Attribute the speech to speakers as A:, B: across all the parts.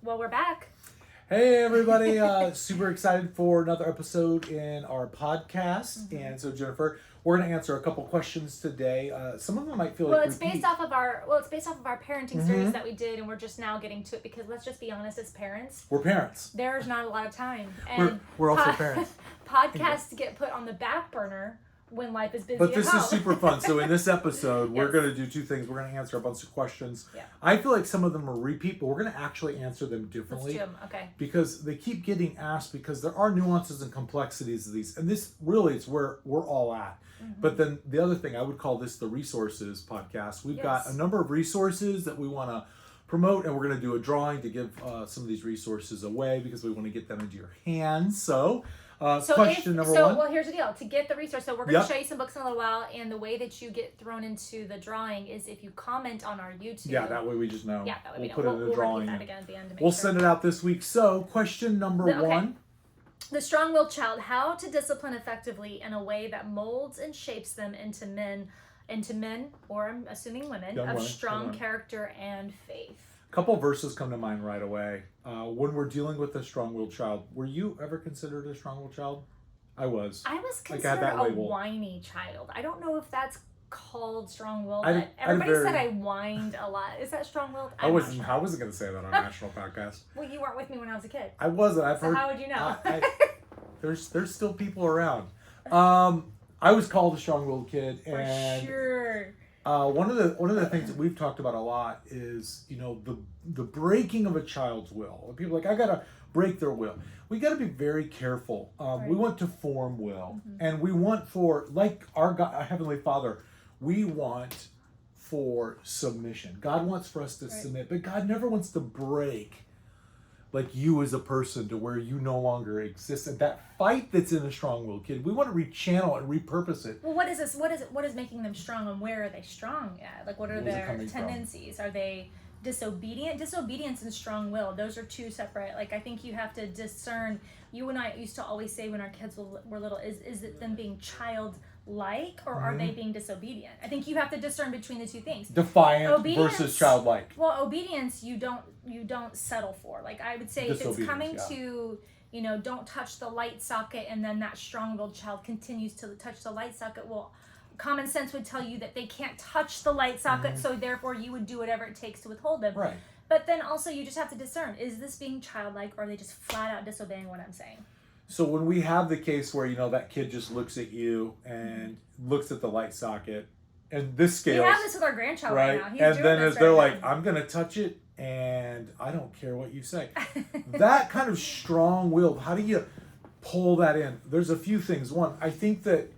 A: Well, we're back.
B: Hey everybody, super excited for another episode in our podcast.
A: Mm-hmm.
B: And so Jennifer, we're going to answer a couple questions today. Some of them might feel
A: Well,
B: like
A: it's based off of our parenting series that we did, and we're just now getting to it because let's just be honest, as parents,
B: we're parents.
A: there's not a lot of time. And
B: We're also parents.
A: Podcasts get put on the back burner when life is busy.
B: But this
A: at home.
B: is super fun. So in this episode, we're
A: Yes.
B: going to do two things. We're going to answer a bunch of questions.
A: Yeah.
B: I feel like some of them are repeat, but we're going to actually answer them differently.
A: Let's do 'em. Okay.
B: Because they keep getting asked because there are nuances and complexities of these. And this really is where we're all at.
A: Mm-hmm.
B: But then the other thing, I would call this the resources podcast. We've got a number of resources that we want to promote, and we're going to do a drawing to give some of these resources away because we want to get them into your hands. So question number one.
A: Well, here's the deal. To get the resource, so we're going to show you some books in a little while, and the way that you get thrown into the drawing is if you comment on our YouTube.
B: Yeah, that way we just know.
A: Yeah, that way
B: we'll
A: we know.
B: put it in the drawing.
A: That again at the end to make
B: We'll
A: sure.
B: send it out this week. So question number one.
A: The strong-willed child, how to discipline effectively in a way that molds and shapes them into men, or I'm assuming women, of strong character and faith.
B: A couple of verses come to mind right away. When we're dealing with a strong-willed child, were you ever considered a strong-willed child? I was.
A: I was considered a whiny child. I don't know if that's called strong-willed. Everybody said I whined a lot. Is that strong-willed?
B: I wasn't going to say that on a national podcast.
A: Well, you weren't with me when I was a kid.
B: I wasn't. I've heard.
A: How would you know?
B: There's still people around. I was called a strong-willed kid, and
A: for sure.
B: One of the things that we've talked about a lot is the breaking of a child's will. People are like, I gotta break their will. We gotta be very careful. We want to form will, and we want for like our God, our Heavenly Father. We want for submission. God wants for us to submit, but God never wants to break like you as a person to where you no longer exist. And that fight that's in a strong-willed kid, we want to rechannel and repurpose it.
A: Well, what is this? What is making them strong, and where are they strong at? Like, what are their tendencies? Are they disobedient? Disobedience and strong-willed, those are two separate. Like, I think you have to discern. You and I used to always say when our kids were little, is it them being childlike, or are they being disobedient? I think you have to discern between the two things.
B: Defiant versus childlike.
A: Well, obedience you don't settle for. Like, I would say if it's coming to, don't touch the light socket, and then that strong-willed child continues to touch the light socket. Well, common sense would tell you that they can't touch the light socket, so therefore you would do whatever it takes to withhold them.
B: Right.
A: But then also you just have to discern, is this being childlike, or are they just flat out disobeying what I'm saying?
B: So when we have the case where, that kid just looks at you and looks at the light socket, and this scales.
A: We have this with our grandchild right now. He's
B: and
A: doing
B: then
A: this
B: as they're
A: right
B: like,
A: now.
B: I'm going to touch it, and I don't care what you say. That kind of strong-willed, how do you pull that in? There's a few things. One, I think that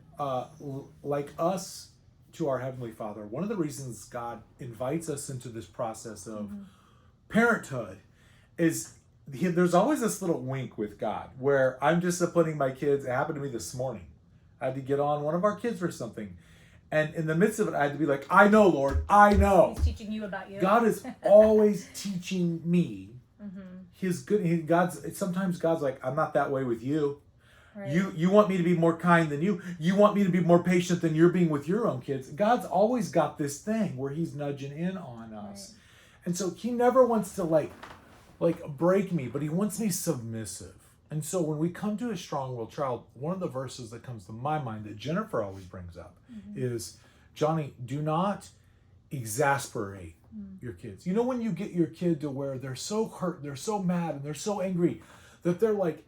B: like us to our Heavenly Father, one of the reasons God invites us into this process of parenthood is there's always this little wink with God where I'm disciplining my kids. It happened to me this morning. I had to get on one of our kids for something. And in the midst of it, I had to be like, I know, Lord, I know.
A: He's teaching you about you.
B: God is always teaching me his good. Sometimes God's like, I'm not that way with you. Right. You want me to be more kind than you. You want me to be more patient than you're being with your own kids. God's always got this thing where he's nudging in on us. Right. And so he never wants to like break me, but he wants me submissive. And so when we come to a strong-willed child, one of the verses that comes to my mind that Jennifer always brings up is, Johnny, do not exasperate your kids. When you get your kid to where they're so hurt, they're so mad, and they're so angry that they're like,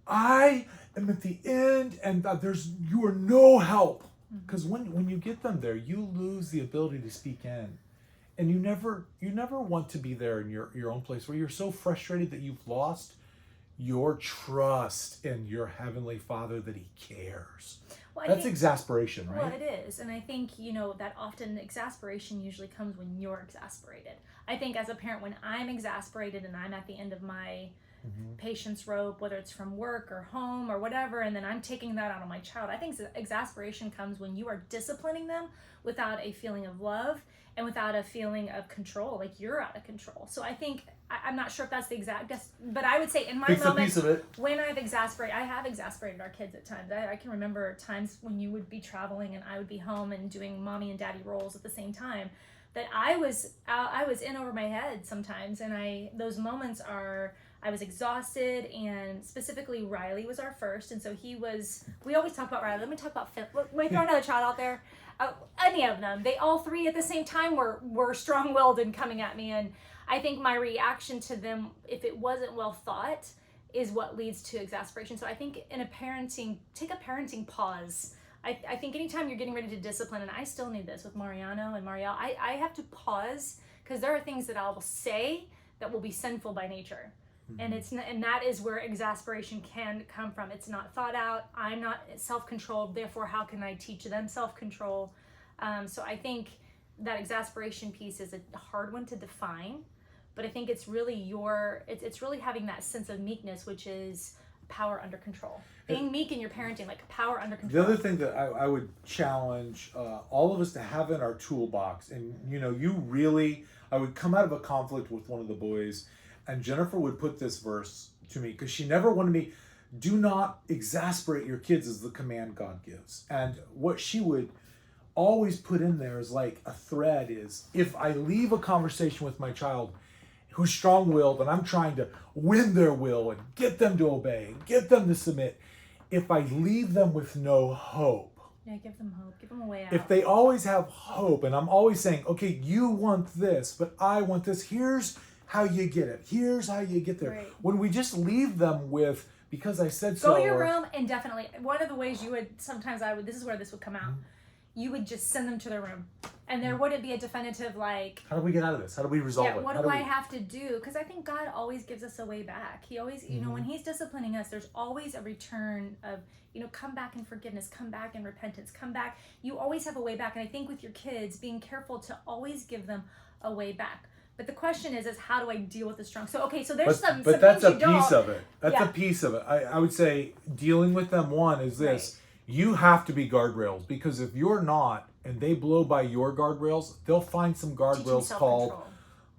B: I am at the end, and you are no help. Because when you get them there, you lose the ability to speak in. And you never want to be there in your own place where you're so frustrated that you've lost your trust in your Heavenly Father that he cares. Well, that's exasperation, right?
A: Well, it is. And I think, that often exasperation usually comes when you're exasperated. I think as a parent, when I'm exasperated and I'm at the end of my patience rope, whether it's from work or home or whatever, and then I'm taking that out on my child, I think exasperation comes when you are disciplining them without a feeling of love and without a feeling of control, like you're out of control. So I think, I'm not sure if that's the exact, but I would say in my moment, when I have exasperated our kids at times. I can remember times when you would be traveling and I would be home and doing mommy and daddy roles at the same time. that I was in over my head sometimes, and those moments are, I was exhausted, and specifically Riley was our first, and so we always talk about Riley. Let me talk about Finn. Let me throw another child out there. Any of them, they all three at the same time were strong-willed and coming at me, and I think my reaction to them, if it wasn't well thought, is what leads to exasperation. So I think in take a parenting pause. I think anytime you're getting ready to discipline, and I still need this with Mariano and Marielle, I have to pause, because there are things that I will say that will be sinful by nature. Mm-hmm. And that is where exasperation can come from. It's not thought out. I'm not self-controlled. Therefore, how can I teach them self-control? So I think that exasperation piece is a hard one to define, but I think it's really it's really having that sense of meekness, which is power under control. Being meek in your parenting, like power under control.
B: The other thing that I would challenge all of us to have in our toolbox, and I would come out of a conflict with one of the boys, and Jennifer would put this verse to me, because she never wanted me, do not exasperate your kids, is the command God gives. And what she would always put in there is like a thread is, if I leave a conversation with my child who's strong-willed and I'm trying to win their will and get them to obey and get them to submit, if I leave them with no hope.
A: Yeah, give them hope. Give them a way out.
B: If they always have hope, and I'm always saying, okay, you want this, but I want this. Here's how you get it. Here's how you get there.
A: Right.
B: When we just leave them with, because I said so.
A: Go to your room, and definitely, one of the ways you would, sometimes this is where this would come out. You would just send them to their room. And there wouldn't be a definitive, like...
B: How do we get out of this? How do we resolve it?
A: What do I have to do? Because I think God always gives us a way back. He always, when he's disciplining us, there's always a return of, come back in forgiveness, come back in repentance, come back. You always have a way back. And I think with your kids, being careful to always give them a way back. But the question is how do I deal with the strong? So, okay, so there's some
B: that's
A: things
B: a piece of it. That's a piece of it. I would say dealing with them, one, is this. Right. You have to be guardrails, because if you're not, and they blow by your guardrails, they'll find some guardrails called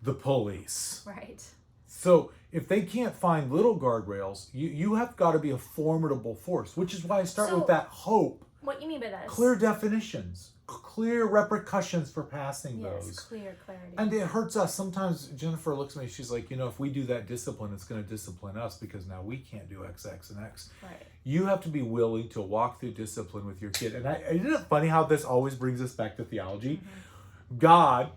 B: the police.
A: Right.
B: So if they can't find little guardrails, you have got to be a formidable force, which is why I start with that hope.
A: What you mean by that?
B: Clear definitions, clear repercussions for passing those.
A: Yes, clear clarity.
B: And it hurts us. Sometimes Jennifer looks at me, she's like, if we do that discipline, it's going to discipline us, because now we can't do X, X, and X.
A: Right.
B: You have to be willing to walk through discipline with your kid. And isn't it funny how this always brings us back to theology? Mm-hmm. God,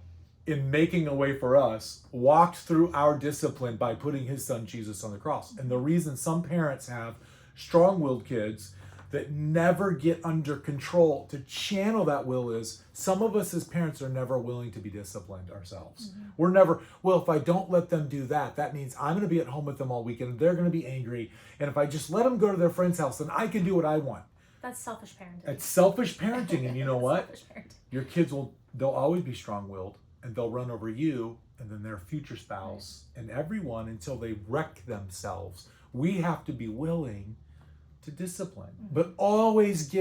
B: in making a way for us, walked through our discipline by putting his son Jesus on the cross. And the reason some parents have strong-willed kids that never get under control to channel that will is, some of us as parents are never willing to be disciplined ourselves. Mm-hmm. We're never, if I don't let them do that, that means I'm going to be at home with them all weekend and they're going to be angry. And if I just let them go to their friend's house, then I can do what I want.
A: That's selfish parenting.
B: It's selfish parenting. And you know what? Your kids they'll always be strong-willed, and they'll run over you and then their future spouse and everyone until they wreck themselves. We have to be willing to discipline, but always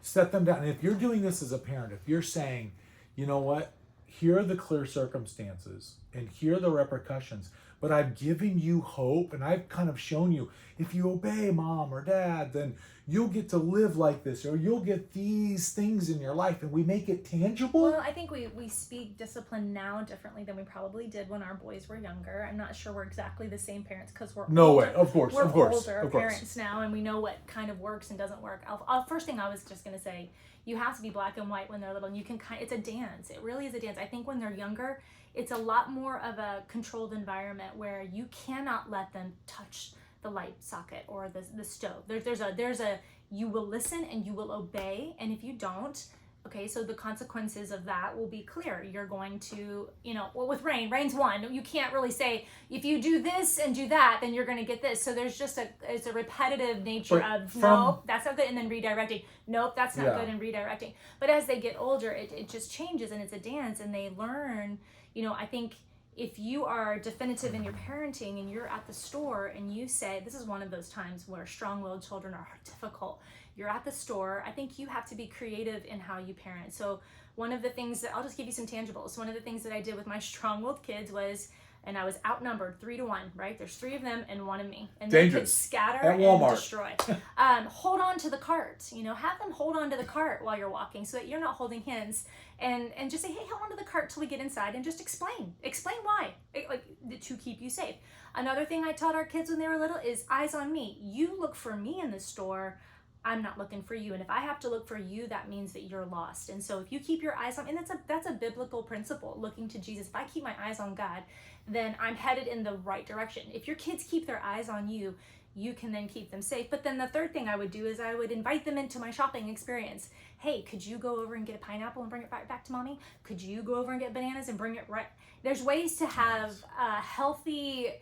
B: set them down. And if you're doing this as a parent, if you're saying, you know what, here are the clear circumstances and here are the repercussions, but I've given you hope and I've kind of shown you, if you obey mom or dad, then you'll get to live like this, or you'll get these things in your life, and we make it tangible.
A: Well, I think we speak discipline now differently than we probably did when our boys were younger. I'm not sure we're exactly the same parents, because we're older.
B: Of course,
A: older parents now, and we know what kind of works and doesn't work. First thing I was just going to say, you have to be black and white when they're little, and you can it's a dance. It really is a dance. I think when they're younger, it's a lot more of a controlled environment where you cannot let them touch the light socket or the stove. There's a you will listen and you will obey, and if you don't, okay, so the consequences of that will be clear. You're going to, with rain's one. You can't really say, if you do this and do that, then you're going to get this. So there's just it's a repetitive nature of, nope, that's not good, and then redirecting. Nope, that's not good, and redirecting. But as they get older, it just changes, and it's a dance, and they learn, I think if you are definitive in your parenting and you're at the store and you say, this is one of those times where strong-willed children are difficult. You're at the store. I think you have to be creative in how you parent. So one of the things I'll just give you some tangibles. One of the things that I did with my strong-willed kids was and I was outnumbered 3-1, right? There's 3 of them and 1 of me. And they could
B: Dangerous.
A: scatter
B: At
A: and
B: Walmart.
A: destroy. Hold on to the cart. Have them hold on to the cart while you're walking so that you're not holding hands. And just say, hey, hold on to the cart till we get inside, and just explain why, to keep you safe. Another thing I taught our kids when they were little is eyes on me. You look for me in the store, I'm not looking for you. And if I have to look for you, that means that you're lost. And so if you keep your eyes on, and that's a biblical principle, looking to Jesus. If I keep my eyes on God, then I'm headed in the right direction. If your kids keep their eyes on you, you can then keep them safe. But then the third thing I would do is I would invite them into my shopping experience. Hey, could you go over and get a pineapple and bring it back to mommy? Could you go over and get bananas and bring it right? There's ways to have healthy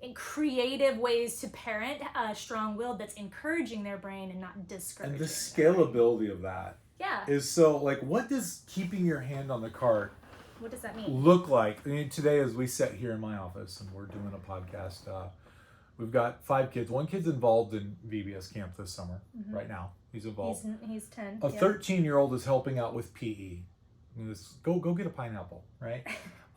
A: and creative ways to parent strong-willed that's encouraging their brain and not discouraging.
B: And the scalability of that is so, like, what does keeping your hand on the cart,
A: what does that mean?
B: Look like? I mean, today as we sit here in my office and we're doing a podcast, we've got 5 kids. 1 kid's involved in VBS camp this summer. Right now, he's involved.
A: He's 10.
B: A 13-year-old is helping out with PE. Go get a pineapple, right?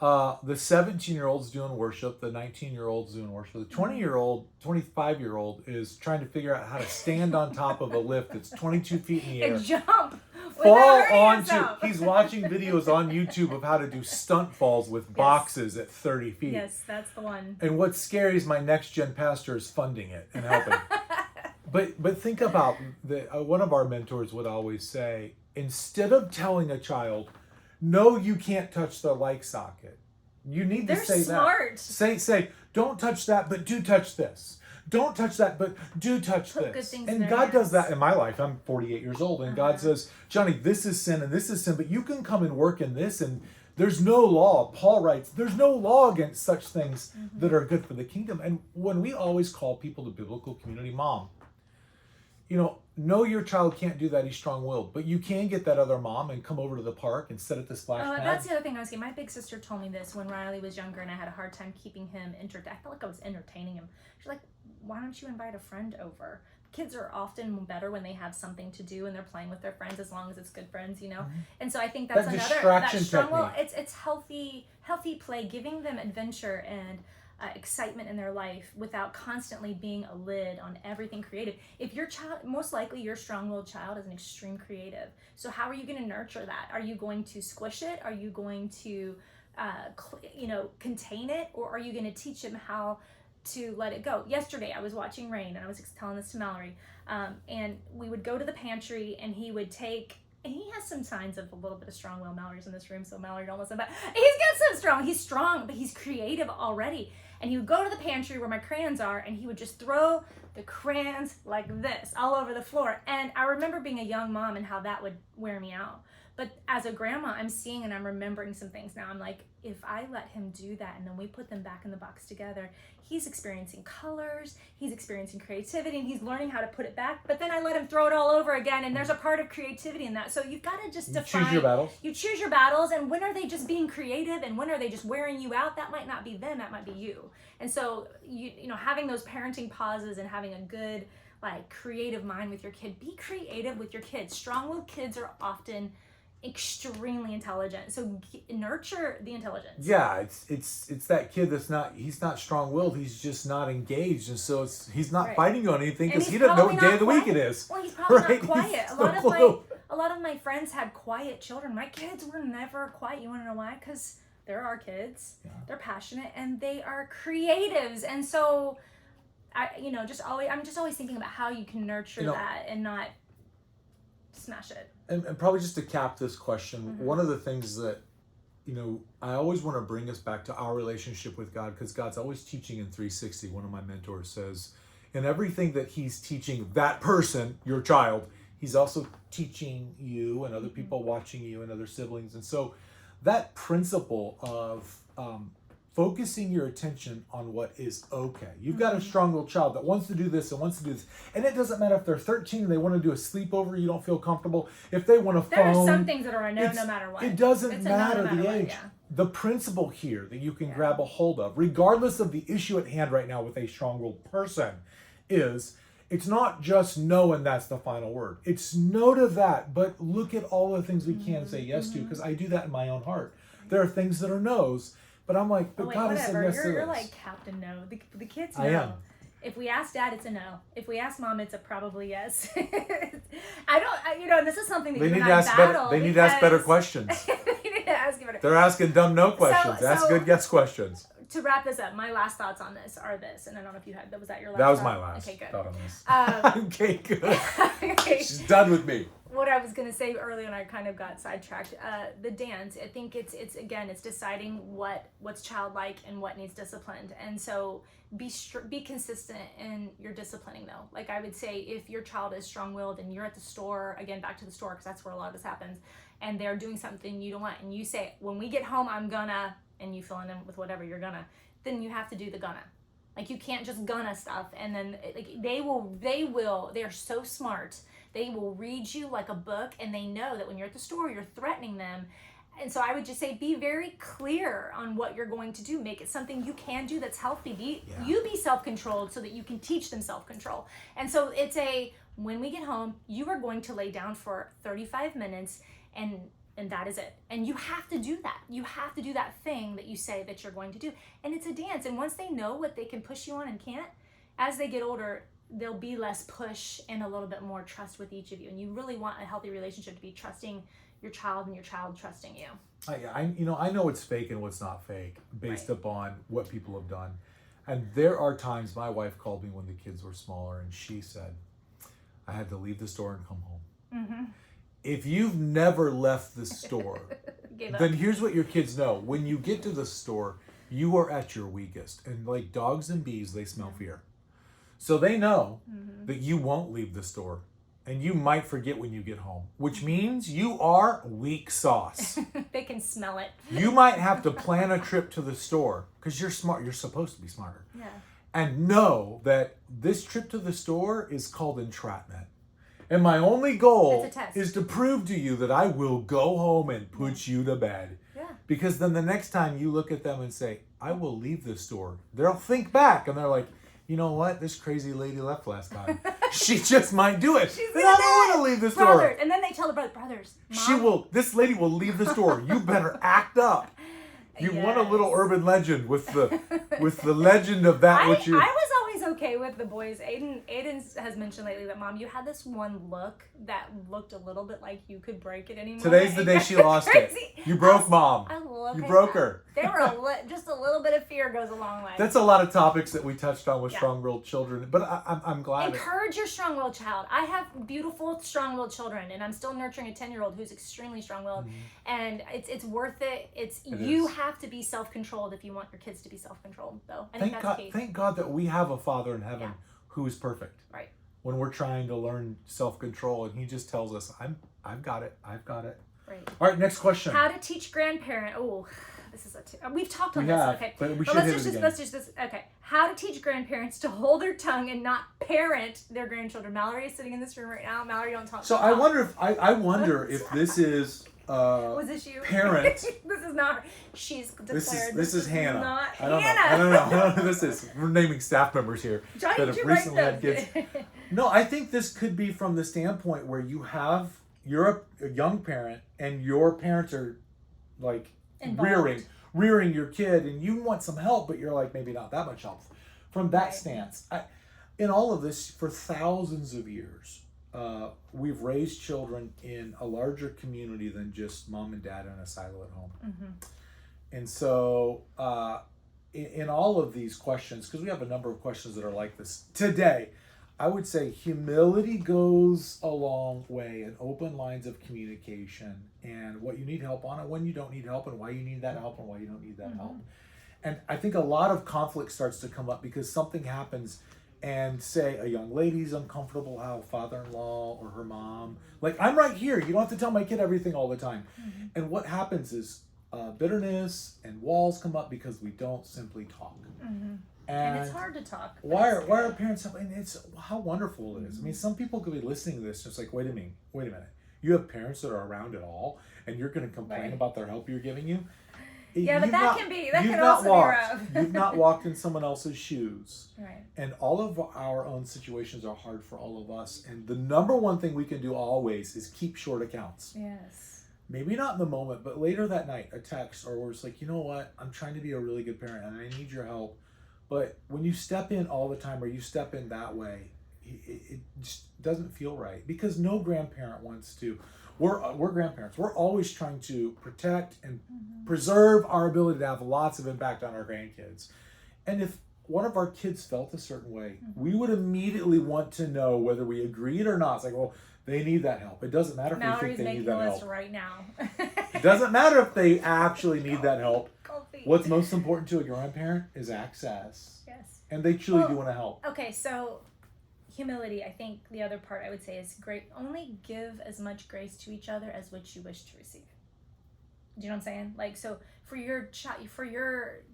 B: The 17-year-old's doing worship. The 19-year-old's doing worship. The 25-year-old is trying to figure out how to stand on top of a lift that's 22 feet in the air.
A: And jump.
B: Fall onto. He's watching videos on YouTube of how to do stunt falls with boxes at 30 feet.
A: Yes, that's the one.
B: And what's scary is my next gen pastor is funding it and helping. But think about one of our mentors would always say, instead of telling a child, no, you can't touch the like socket, you need to say
A: smart.
B: that. Say, don't touch that, but do touch this. Don't touch that, but do touch
A: Put
B: this.
A: good things
B: And
A: in
B: God
A: their
B: does that in my life. I'm 48 years old, and God says, Johnny, this is sin and this is sin, but you can come and work in this, and there's no law. Paul writes, there's no law against such things that are good for the kingdom. And when we always call people to biblical community, mom, no, your child can't do that. He's strong-willed, but you can get that other mom and come over to the park and sit at the splash pad.
A: That's the other thing I was getting. My big sister told me this when Riley was younger, and I had a hard time keeping him entertained. I felt like I was entertaining him. She's like, "Why don't you invite a friend over?" Kids are often better when they have something to do and they're playing with their friends, as long as it's good friends, And so I think that's
B: that
A: another
B: distraction technique.
A: It's healthy play, giving them adventure and excitement in their life without constantly being a lid on everything creative. If your child, most likely your strong-willed child is an extreme creative. So how are you going to nurture that? Are you going to squish it? Are you going to, contain it? Or are you going to teach him how to let it go? Yesterday I was watching Rain, and I was telling this to Mallory, and we would go to the pantry, and he would take, and he has some signs of a little bit of strong will. Mallory's in this room, so Mallory don't listen, but he's strong, but he's creative already. And he would go to the pantry where my crayons are, and he would just throw the crayons like this all over the floor. And I remember being a young mom and how that would wear me out. But as a grandma, I'm seeing and I'm remembering some things now. I'm like, if I let him do that and then we put them back in the box together, he's experiencing colors, he's experiencing creativity, and he's learning how to put it back. But then I let him throw it all over again, and there's a part of creativity in that. So you've got to just define.
B: Choose your battles.
A: You choose your battles, and when are they just being creative, and when are they just wearing you out? That might not be them, that might be you. And so having those parenting pauses and having a good creative mind with your kid. Be creative with your kids. Strong-willed kids are often extremely intelligent, so nurture the intelligence.
B: Yeah, it's that kid he's not strong-willed, he's just not engaged, and so he's not fighting you on anything because he doesn't know what day of the week it is.
A: Well, he's probably not quiet. A lot of my friends had quiet children. My kids were never quiet. You want to know why? Because they're our kids. Yeah. They're passionate and they are creatives, and so I'm just always thinking about how you can nurture that and not smash it.
B: And probably just to cap this question, one of the things that, I always want to bring us back to our relationship with God, because God's always teaching in 360. One of my mentors says, in everything that he's teaching that person, your child, he's also teaching you and other people watching you and other siblings. And so that principle of focusing your attention on what is okay. You've got a strong-willed child that wants to do this and wants to do this. And it doesn't matter if they're 13 and they want to do a sleepover, you don't feel comfortable. If they want to phone.
A: There are some things that are a no matter what.
B: It doesn't matter the age. Yeah. The principle here that you can grab a hold of, regardless of the issue at hand right now with a strong-willed person, is it's not just no and that's the final word. It's no to that, but look at all the things we can say yes to, because I do that in my own heart. There are things that are no's, But I'm like, but
A: wait,
B: God has said
A: whatever.
B: yes to
A: You're
B: this.
A: like Captain No. The kids know.
B: I am.
A: If we ask Dad, it's a no. If we ask Mom, it's a probably yes. And this is something that
B: They
A: you
B: need
A: and
B: to
A: I
B: ask
A: battle.
B: better. They need to ask better questions.
A: They need to ask better.
B: They're asking dumb no questions. Ask good yes questions.
A: To wrap this up, my last thoughts on this are this, and I don't know if you had. Was that your last?
B: That was
A: thought?
B: my last
A: Okay, good.
B: thought on this. Okay, good.
A: Okay.
B: She's done with me.
A: What I was gonna say earlier, and I kind of got sidetracked. The dance. I think it's deciding what's childlike and what needs disciplined, and so be consistent in your disciplining though. Like I would say, if your child is strong-willed and you're at the store, again back to the store because that's where a lot of this happens, and they're doing something you don't want, and you say, when we get home, I'm gonna, and you fill in with whatever you're gonna, then you have to do the gonna. Like you can't just gonna stuff, and then like they are so smart. They will read you like a book, and they know that when you're at the store, you're threatening them. And so I would just say, be very clear on what you're going to do. Make it something you can do that's healthy. You be self-controlled so that you can teach them self-control. And so it's when we get home, you are going to lay down for 35 minutes and that is it. And you have to do that. You have to do that thing that you say that you're going to do. And it's a dance. And once they know what they can push you on and can't, as they get older, there'll be less push and a little bit more trust with each of you. And you really want a healthy relationship to be trusting your child and your child trusting you.
B: I know it's fake and what's not fake based upon what people have done. And there are times my wife called me when the kids were smaller and she said, I had to leave the store and come home. Mm-hmm. If you've never left the store, then here's what your kids know. When you get to the store, you are at your weakest. And like dogs and bees, they smell fear. So they know that you won't leave the store. And you might forget when you get home, which means you are weak sauce.
A: They can smell it.
B: You might have to plan a trip to the store because you're smart. You're supposed to be smarter.
A: Yeah.
B: And know that this trip to the store is called entrapment. And my only goal is to prove to you that I will go home and put you to bed.
A: Yeah.
B: Because then the next time you look at them and say, I will leave this store, they'll think back and they're like, you know what? This crazy lady left last time. She just might do it. Then I don't want to leave the store.
A: And then they tell the brothers.
B: Mom? This lady will leave the store. You better act up. You want a little urban legend with the legend of that which you.
A: I was always okay with the boys. Aiden has mentioned lately that, Mom, you had this one look that looked a little bit like you could break it anymore.
B: Today's the day she lost it. You broke Mom. You broke her.
A: They were just a little bit of fear goes a long way.
B: That's a lot of topics that we touched on with strong-willed children, but I'm glad.
A: Encourage your strong-willed child. I have beautiful strong-willed children, and I'm still nurturing a 10-year-old who's extremely strong-willed, and it's worth it. You have to be self-controlled if you want your kids to be self-controlled, though. I think that's key.
B: Thank God that we have a Father in heaven who is perfect.
A: Right.
B: When we're trying to learn self-control, and He just tells us, I've got it. Right. All right, next question.
A: How to teach grandparent? Oh, this is we've talked on this. Okay,
B: but we should hit it again.
A: Let's just this. Okay, how to teach grandparents to hold their tongue and not parent their grandchildren. Mallory is sitting in this room right now. Mallory, don't talk.
B: So I wonder if this is.
A: Was this you?
B: Parent.
A: This is not her. She's declared.
B: This is Hannah.
A: Not
B: I don't
A: Hannah.
B: I don't know who this is. We're naming staff members here
A: Johnny,
B: that have recently had kids. No, I think this could be from the standpoint where you're a young parent and your parents are like rearing your kid and you want some help, but you're like maybe not that much help. From that stance, in all of this for thousands of years, we've raised children in a larger community than just mom and dad in a silo at home. Mm-hmm. And so in all of these questions, because we have a number of questions that are like this today, I would say humility goes a long way, and open lines of communication, and what you need help on and when you don't need help, and why you need that help and why you don't need that help. And I think a lot of conflict starts to come up because something happens, and say a young lady's uncomfortable how father-in-law or her mom, like, I'm right here, you don't have to tell my kid everything all the time. Mm-hmm. And what happens is bitterness and walls come up because we don't simply talk. Mm-hmm.
A: And it's hard to talk.
B: Why are parents? And it's how wonderful it is. I mean, some people could be listening to this just like, wait a minute. You have parents that are around at all, and you're going to complain about their help you're giving you.
A: Yeah, but that can also be rough.
B: You've not walked in someone else's shoes.
A: Right.
B: And all of our own situations are hard for all of us. And the number one thing we can do always is keep short accounts.
A: Yes.
B: maybe not in the moment, but later that night, a text, or we're just like, you know what, I'm trying to be a really good parent and I need your help. But when you step in all the time, or you step in that way, it just doesn't feel right, because no grandparent wants to. We're grandparents. We're always trying to protect and preserve our ability to have lots of impact on our grandkids. And if one of our kids felt a certain way, we would immediately want to know whether we agreed or not. It's like, well, they need that help. It doesn't matter if
A: Mallory's
B: they think they need
A: making
B: that
A: a list
B: help.
A: right now.
B: It doesn't matter if they actually need that help. What's most important to a grandparent is access.
A: Yes.
B: And they truly do want to help.
A: Okay, so humility, I think the other part I would say is great. Only give as much grace to each other as which you wish to receive. Do you know what I'm saying? Like, so for your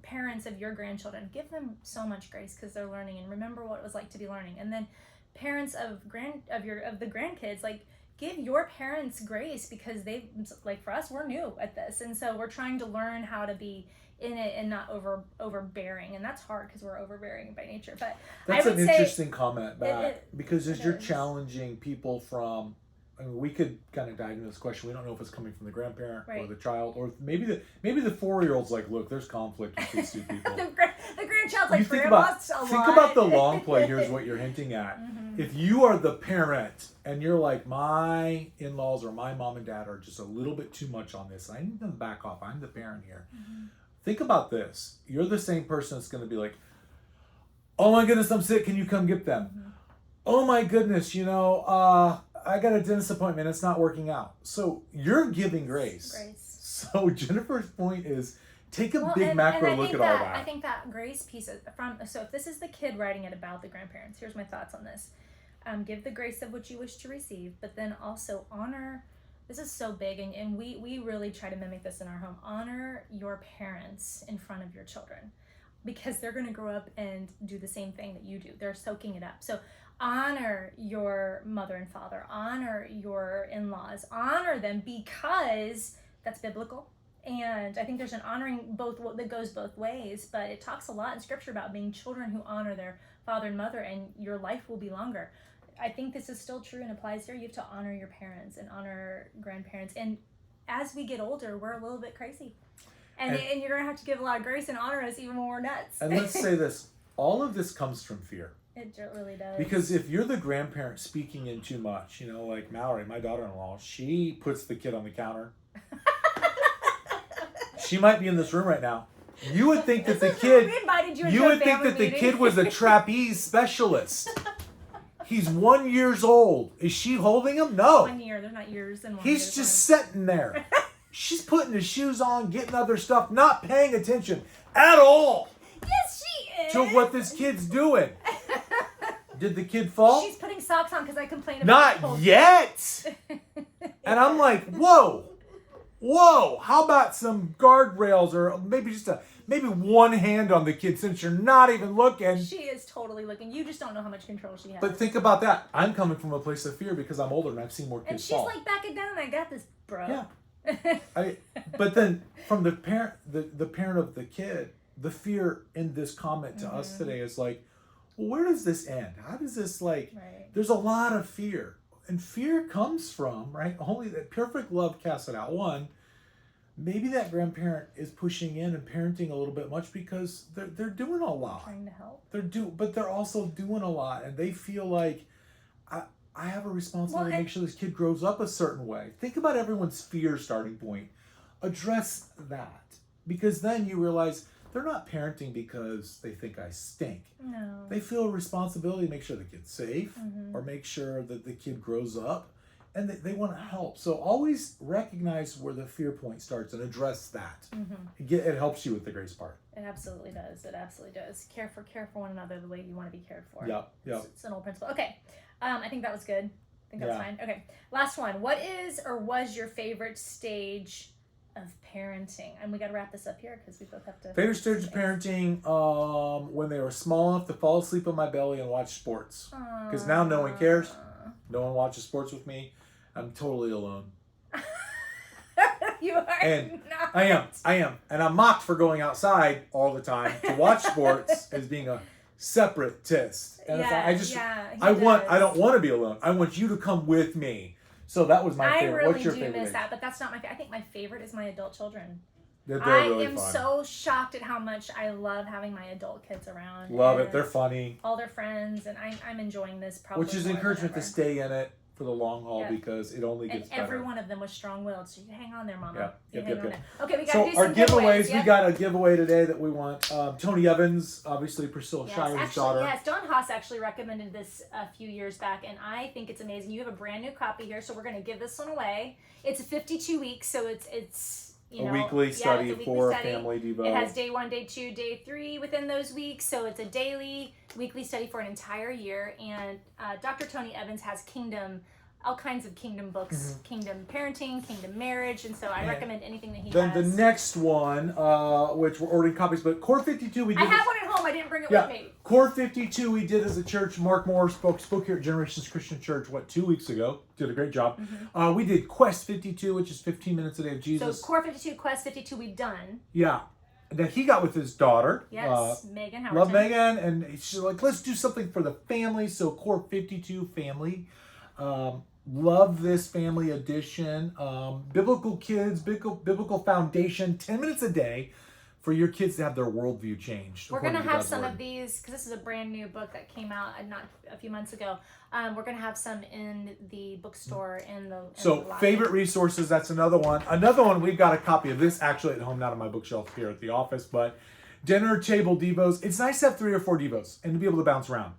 A: parents of your grandchildren, give them so much grace because they're learning, and remember what it was like to be learning. And then parents of the grandkids, like, give your parents grace because they, like, for us, we're new at this, and so we're trying to learn how to be in it and not overbearing, and that's hard because we're overbearing by nature. But
B: that's
A: I would
B: an
A: say
B: interesting comment back, because as you're
A: is.
B: challenging people from, I mean, we could kind of dive into this question. We don't know if it's coming from the grandparent or the child, or maybe the 4-year-old's like, look, there's conflict with these two people.
A: the grandchild's like,
B: think about the long play. Here's what you're hinting at. If you are the parent and you're like, my in-laws or my mom and dad are just a little bit too much on this, I need them to back off. I'm the parent here. Think about this. You're the same person that's going to be like, oh my goodness, I'm sick. Can you come get them? Oh my goodness, I got a dentist appointment. It's not working out. So you're giving grace. So Jennifer's point is, take a big macro look at all that.
A: I think that grace piece so if this is the kid writing it about the grandparents, here's my thoughts on this. Give the grace of what you wish to receive, but then also honor. This is so big, and we really try to mimic this in our home. Honor your parents in front of your children, because they're going to grow up and do the same thing that you do. They're soaking it up. So honor your mother and father, honor your in-laws, honor them, because that's biblical. And I think there's an honoring that goes both ways, but it talks a lot in scripture about being children who honor their father and mother, and your life will be longer. I think this is still true and applies here. You have to honor your parents and honor grandparents. And as we get older, we're a little bit crazy. And you're going to have to give a lot of grace and honor us even when we're nuts.
B: And let's say this, all of this comes from fear.
A: It really does.
B: Because if you're the grandparent speaking in too much, like Mallory, my daughter-in-law, she puts the kid on the counter. She might be in this room right now. You would think that the kid, the kid was a trapeze specialist. He's 1 year old. Is she holding him? No.
A: 1 year. There's not years in 1 year.
B: He's just sitting there. She's putting his shoes on, getting other stuff, not paying attention at all.
A: Yes, she is.
B: To what this kid's doing. Did the kid fall?
A: She's putting socks on because I complained about
B: Not yet. And I'm like, whoa. How about some guardrails, or maybe one hand on the kid since you're not even looking.
A: She is totally looking. You just don't know how much control she has.
B: But think about that. I'm coming from a place of fear because I'm older and I've seen more kids fall.
A: And she's like, back it down. I got this, bro.
B: Yeah. But then from the parent, the parent of the kid, the fear in this comment to us today is like, well, where does this end? How does this There's a lot of fear. And fear comes from, only that perfect love casts it out. One, maybe that grandparent is pushing in and parenting a little bit much because they're doing a lot.
A: Trying to help.
B: But they're also doing a lot, and they feel like I have a responsibility to make sure this kid grows up a certain way. Think about everyone's fear starting point. Address that, because then you realize they're not parenting because they think I stink.
A: No.
B: They feel a responsibility to make sure the kid's safe, or make sure that the kid grows up, and they want to help. So always recognize where the fear point starts and address that. It helps you with the grace part.
A: It absolutely does. It absolutely does. Care for one another the way you want to be cared for.
B: Yep.
A: It's an old principle. Okay. I think that was good. I think that's fine. Okay. Last one. What is or was your favorite stage of parenting? And we got to wrap this up here because we both have to.
B: Favorite stage of parenting, when they were small enough to fall asleep on my belly and watch sports. Because now no one cares. No one watches sports with me. I'm totally alone.
A: You are
B: and
A: not.
B: I am. And I'm mocked for going outside all the time to watch sports as being a separatist. And I don't want to be alone. I want you to come with me So that was my
A: I
B: favorite.
A: really
B: What's your
A: do
B: favorite
A: miss
B: age?
A: that, but that's not my favorite. I think my favorite is my adult children.
B: They're
A: I
B: really
A: am
B: fun.
A: so shocked at how much I love having my adult kids around.
B: Love it. They're funny.
A: All their friends, and I'm enjoying this probably.
B: Which is
A: more
B: encouragement
A: than
B: to
A: ever.
B: stay in it for the long haul because it only gets better.
A: Every one of them was strong-willed, so you hang on there, Mama.
B: Yep.
A: Okay, we got to
B: so
A: do some
B: our giveaways.
A: Yep.
B: We got a giveaway today that we want. Tony Evans, obviously Priscilla Shire's daughter.
A: Yes, Don Haas actually recommended this a few years back, and I think it's amazing. You have a brand new copy here, so we're going to give this one away. It's 52 weeks, so it's you know,
B: weekly study
A: it's a weekly
B: for
A: study.
B: Family Devo.
A: It has day 1, day 2, day 3 within those weeks, so it's a weekly study for an entire year. And Dr. Tony Evans has all kinds of kingdom books, kingdom parenting, kingdom marriage, and so I recommend anything that he has.
B: Then the next one, which we're ordering copies, but Core 52 we did.
A: I have one at home. I didn't bring it with me.
B: Core 52 we did as a church. Mark Moore spoke here at Generations Christian Church, 2 weeks ago. Did a great job. We did Quest 52, which is 15 minutes a day of Jesus.
A: So Core 52, Quest 52 we've done.
B: Yeah. That he got with his daughter.
A: Yes, Megan Howerton.
B: Love Megan. And she's like, let's do something for the family. So Core 52 family. Love this family edition. Biblical kids, biblical foundation, 10 minutes a day for your kids to have their worldview changed.
A: We're going to have some of these, because this is a brand new book that came out not a few months ago. We're going to have some in the bookstore in the
B: favorite resources, that's another one. Another one, we've got a copy of this actually at home, not on my bookshelf here at the office, but Dinner Table Devos. It's nice to have 3 or 4 Devos and to be able to bounce around.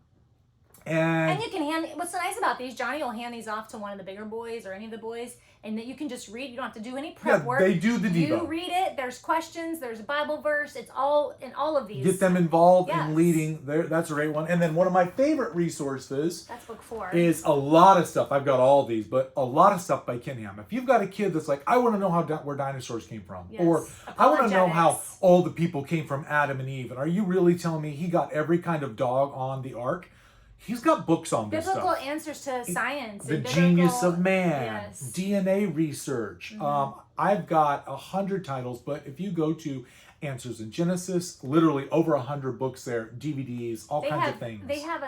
B: And
A: you can what's so nice about these, Johnny will hand these off to one of the bigger boys or any of the boys, and that you can just read. You don't have to do any prep work.
B: They do the Devo.
A: You read it. There's questions. There's a Bible verse. It's all in all of these.
B: Get them involved in leading. That's a great one. And then one of my favorite resources.
A: That's book 4.
B: Is a lot of stuff. I've got all these, but a lot of stuff by Ken Ham. If you've got a kid that's like, I want to know where dinosaurs came from, or I want to know how all the people came from Adam and Eve, and are you really telling me he got every kind of dog on the ark? He's got books on this
A: biblical
B: stuff.
A: answers to science.
B: The genius of man. DNA research. I've got 100 titles, but if you go to Answers in Genesis, literally over 100 books there, DVDs, all kinds of things.
A: They have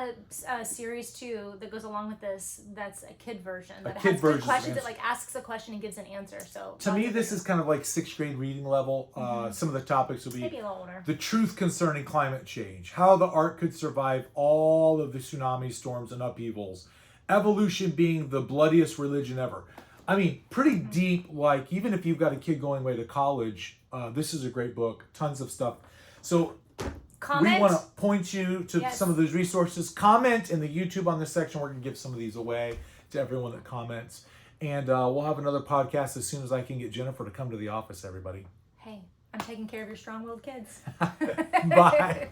A: a series too that goes along with this. That's a kid version. That
B: has
A: good questions. It asks a question and gives an answer. So
B: to me, this is kind of like 6th grade reading level. Some of the topics will be
A: maybe a little older.
B: The truth concerning climate change, how the ark could survive all of the tsunamis, storms, and upheavals, evolution being the bloodiest religion ever. I mean, pretty deep. Like even if you've got a kid going away to college. This is a great book. Tons of stuff. So we want to point you to some of those resources. Comment in the YouTube on this section. We're going to give some of these away to everyone that comments. And we'll have another podcast as soon as I can get Jennifer to come to the office, everybody.
A: Hey, I'm taking care of your strong-willed kids.
B: Bye.